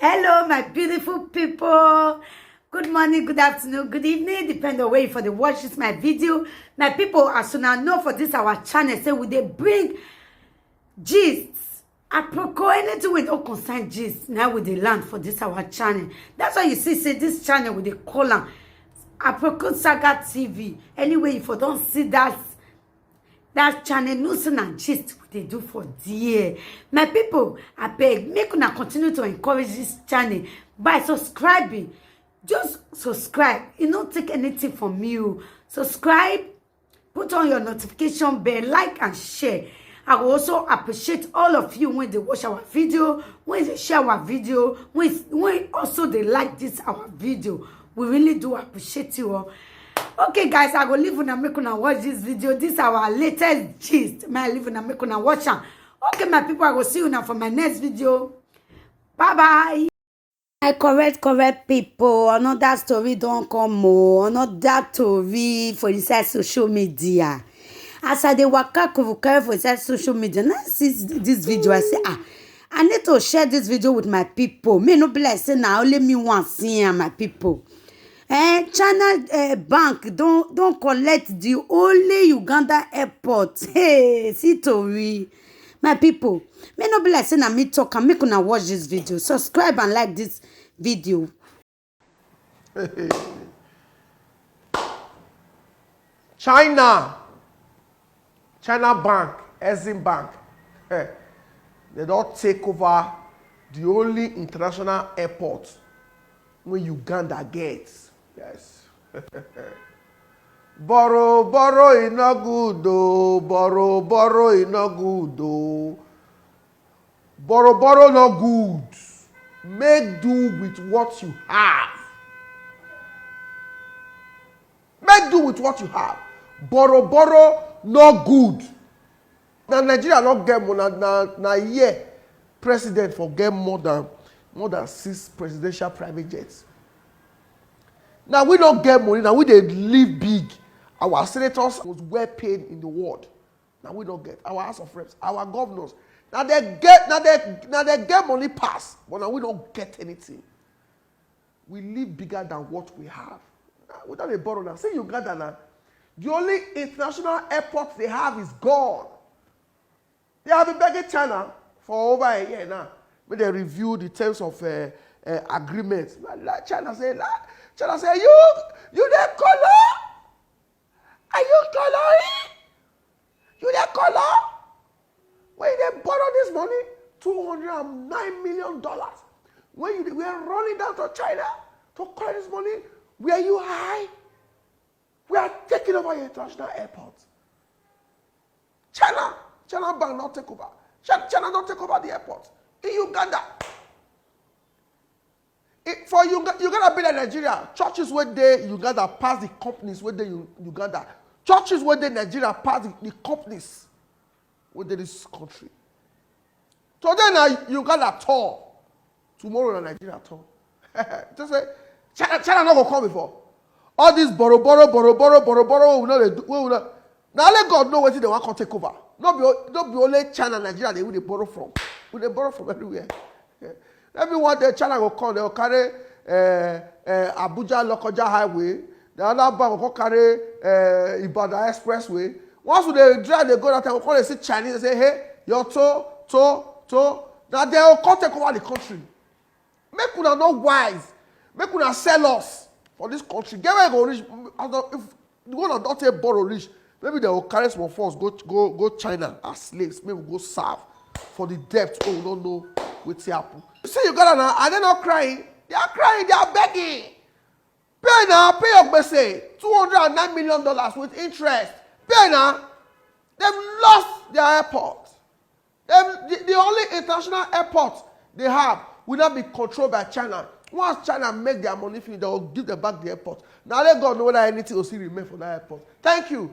Hello, my beautiful people. Good morning, good afternoon, good evening, depending on where you for the watch this my video. My people, as soon as know for this our channel, say we they bring gists, aproko, anything we don't concern gist. Now with the land for this our channel. That's why you see, say this channel with the column aproko saga TV. Anyway, if you don't see that channel news and gist what they do for there. My people, I beg, make una continue to encourage this channel by subscribing. Just subscribe. It don't take anything from you. Subscribe, put on your notification bell, like and share. I will also appreciate all of you when they watch our video, when they share our video, when also they like this our video. We really do appreciate you all. Okay, guys, I go leave una make una watch this video. This is our latest gist. May I leave una make una watch am. Okay, my people, I will see you now for my next video. Bye bye. My correct people. Another story don't come more. Another story for inside social media. As I dey waka carry for inside social media, now see this video, I say I need to share this video with my people. Me no be like say na only me want see am, my people. China bank don't collect the only Uganda airport. Hey, see Tori. My people, may not be like saying me talk and make una watch this video. Subscribe and like this video. China bank, Exim Bank, they don't take over the only international airport when Uganda gets. Yes. borrow is not good though. Borrow is not good though. Borrow not good. Make do with what you have. Make do with what you have. Borrow not good. Now Nigeria not get more na year president for get more than 6 presidential private jets. Now we don't get money. Now we they live big. Our senators was well paid in the world. Now we don't get our House of Reps, our governors. Now they get money pass, but now we don't get anything. We live bigger than what we have. Now, without a borrow now, say Uganda now, the only international airport they have is gone. They have been begging China for over a year now. When they review the terms of agreement, China say, you the color? Are you coloring? You the color? When they borrow this money, $209 million. When you were running down to China to collect this money, were you high? We are taking over your international airport. China bank not take over. China not take over the airport. In Uganda. For Uganda be like Nigeria, churches where they Uganda pass the companies where they Uganda. Churches where they Nigeria pass the companies where they this country. Today now Uganda tour. Tomorrow na Nigeria tour. Just say China not gonna come before. All this borrow, we know now let God know what they want to take over. Not be only China and Nigeria they will borrow from. They borrow from everywhere. Yeah. Everyone the China will come, they will carry Abuja Lokoja Highway. The other bank will carry Ibadan Expressway. Once they drive, they go that time, will call they see Chinese, they say, hey, your toe. Now they will come take over the country. Make una not wise. Make una sell us for this country. Get where you go rich. If you want to not take borrow rich, maybe they will carry some force, go China as slaves. Maybe go serve for the debt. Oh, we don't know what's happening. You see Uganda now, and they're not crying. They are crying, they are begging. Pay now, pay your obazee. $209 million with interest. Pay now. They've lost their airport. The only international airport they have will not be controlled by China. Once China make their money, they will give them back the airport. Now let God know whether anything will still remain for that airport. Thank you.